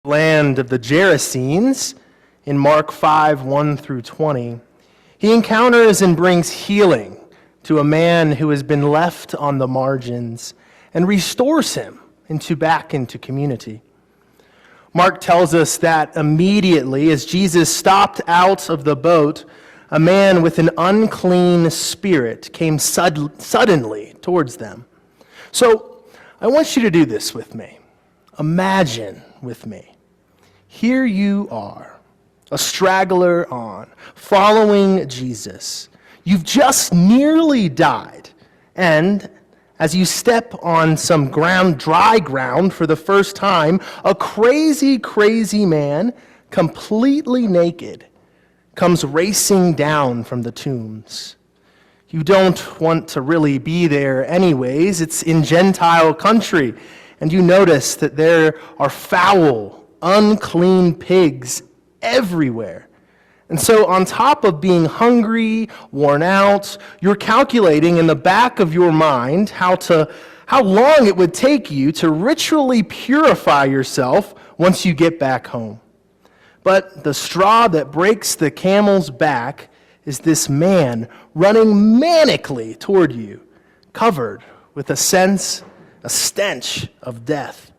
Land of the Gerasenes in Mark 5, 1 through 20, he encounters and brings healing to a man who has been left on the margins and restores him back into community. Mark tells us that immediately as Jesus stopped out of the boat, a man with an unclean spirit came suddenly towards them. So I want you to do this with me. Imagine with me. Here you are, a straggler on, following Jesus. You've just nearly died, and as you step on some dry ground for the first time, a crazy man, completely naked, comes racing down from the tombs. You don't want to really be there anyways. It's in Gentile country, and you notice that there are foul, unclean pigs everywhere. And so on top of being hungry, worn out, you're calculating in the back of your mind how long it would take you to ritually purify yourself once you get back home. But the straw that breaks the camel's back is this man running manically toward you, covered with a stench of death.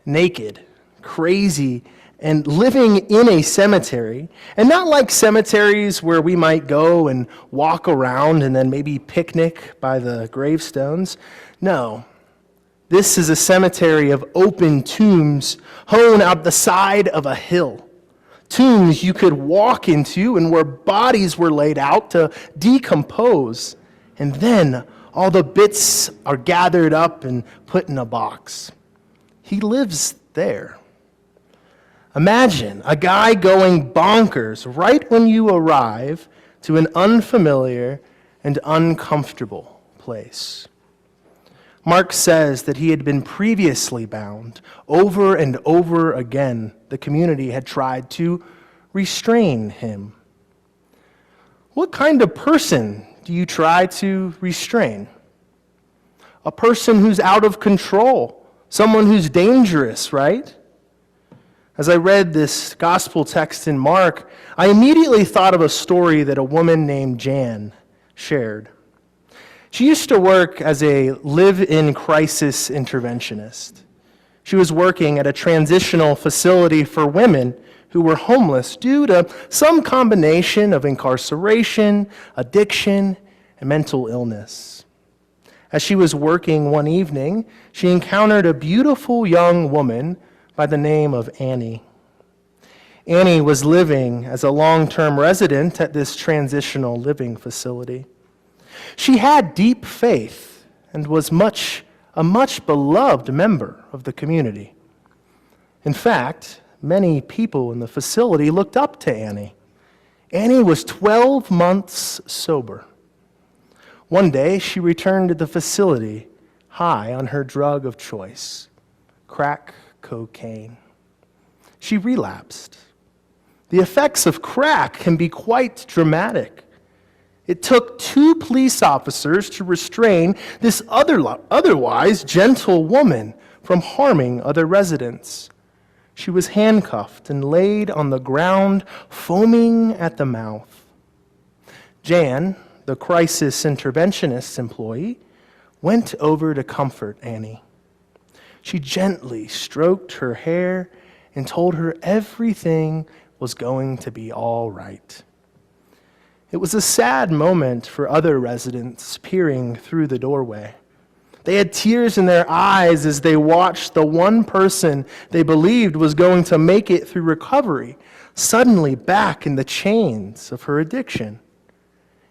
Naked, crazy, and living in a cemetery, and not like cemeteries where we might go and walk around and then maybe picnic by the gravestones. No, this is a cemetery of open tombs hewn out the side of a hill. Tombs you could walk into and where bodies were laid out to decompose, and then all the bits are gathered up and put in a box. He lives there. Imagine a guy going bonkers right when you arrive to an unfamiliar and uncomfortable place. Mark says that he had been previously bound. Over and over again, the community had tried to restrain him. What kind of person do you try to restrain? A person who's out of control, someone who's dangerous, right? As I read this gospel text in Mark, I immediately thought of a story that a woman named Jan shared. She used to work as a live-in crisis interventionist. She was working at a transitional facility for women who were homeless due to some combination of incarceration, addiction, and mental illness. As she was working one evening, she encountered a beautiful young woman by the name of Annie. Annie was living as a long-term resident at this transitional living facility. She had deep faith and was a much beloved member of the community. In fact, many people in the facility looked up to Annie. Annie was 12 months sober. One day, she returned to the facility high on her drug of choice, crack cocaine. She relapsed. The effects of crack can be quite dramatic. It took 2 police officers to restrain this otherwise gentle woman from harming other residents. She was handcuffed and laid on the ground, foaming at the mouth. Jan, the crisis interventionist employee, went over to comfort Annie. She gently stroked her hair and told her everything was going to be all right. It was a sad moment for other residents peering through the doorway. They had tears in their eyes as they watched the one person they believed was going to make it through recovery suddenly back in the chains of her addiction.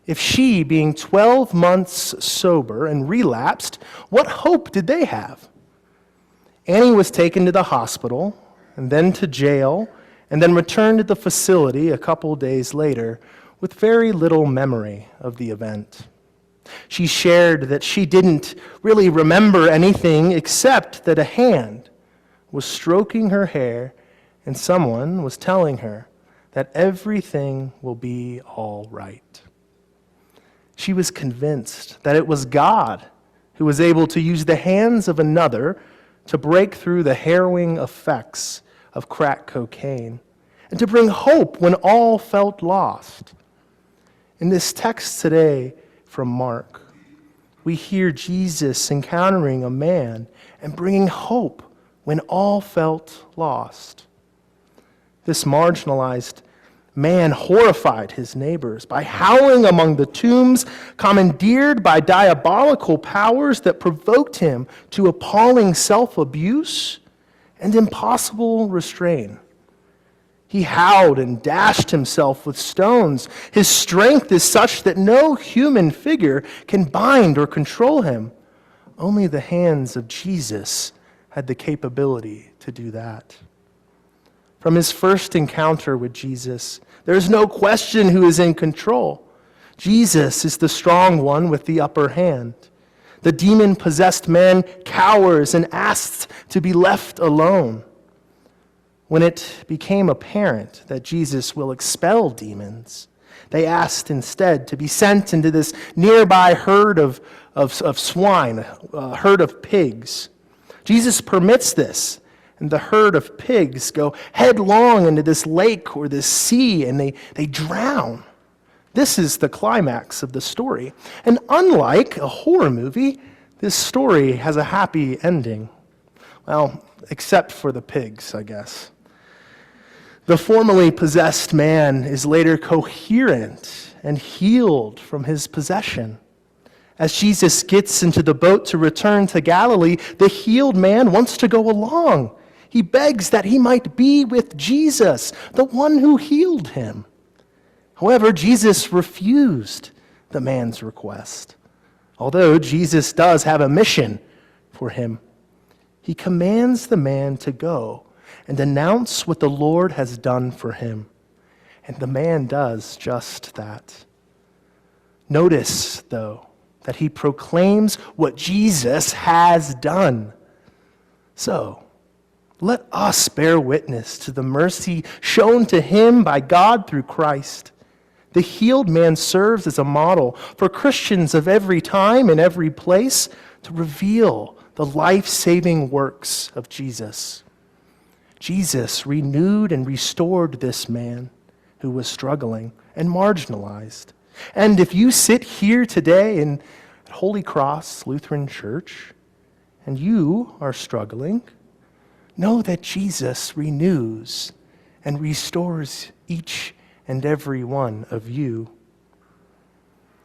If she, being 12 months sober and relapsed, what hope did they have? Annie was taken to the hospital and then to jail and then returned to the facility a couple days later with very little memory of the event. She shared that she didn't really remember anything except that a hand was stroking her hair and someone was telling her that everything will be all right. She was convinced that it was God who was able to use the hands of another to break through the harrowing effects of crack cocaine, and to bring hope when all felt lost. In this text today from Mark, we hear Jesus encountering a man and bringing hope when all felt lost. This marginalized man horrified his neighbors by howling among the tombs, commandeered by diabolical powers that provoked him to appalling self-abuse and impossible restraint. He howled and dashed himself with stones. His strength is such that no human figure can bind or control him. Only the hands of Jesus had the capability to do that. From his first encounter with Jesus, there is no question who is in control. Jesus is the strong one with the upper hand. The demon-possessed man cowers and asks to be left alone. When it became apparent that Jesus will expel demons, they asked instead to be sent into this nearby herd of swine, a herd of pigs. Jesus permits this, and the herd of pigs go headlong into this lake or this sea, and they drown. This is the climax of the story. And unlike a horror movie, this story has a happy ending. Well, except for the pigs, I guess. The formerly possessed man is later coherent and healed from his possession. As Jesus gets into the boat to return to Galilee, the healed man wants to go along. He begs that he might be with Jesus, the one who healed him. However, Jesus refused the man's request. Although Jesus does have a mission for him, he commands the man to go and announce what the Lord has done for him. And the man does just that. Notice, though, that he proclaims what Jesus has done. So, let us bear witness to the mercy shown to him by God through Christ. The healed man serves as a model for Christians of every time and every place to reveal the life-saving works of Jesus. Jesus renewed and restored this man who was struggling and marginalized. And if you sit here today in Holy Cross Lutheran Church and you are struggling, know that Jesus renews and restores each and every one of you.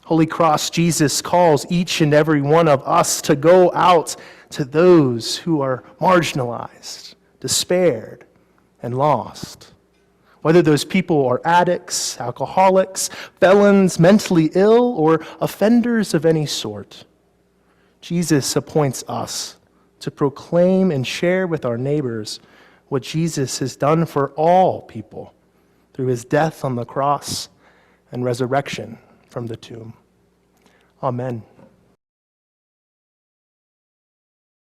Holy Cross, Jesus calls each and every one of us to go out to those who are marginalized, despaired, and lost. Whether those people are addicts, alcoholics, felons, mentally ill, or offenders of any sort, Jesus appoints us to proclaim and share with our neighbors what Jesus has done for all people through his death on the cross and resurrection from the tomb. Amen.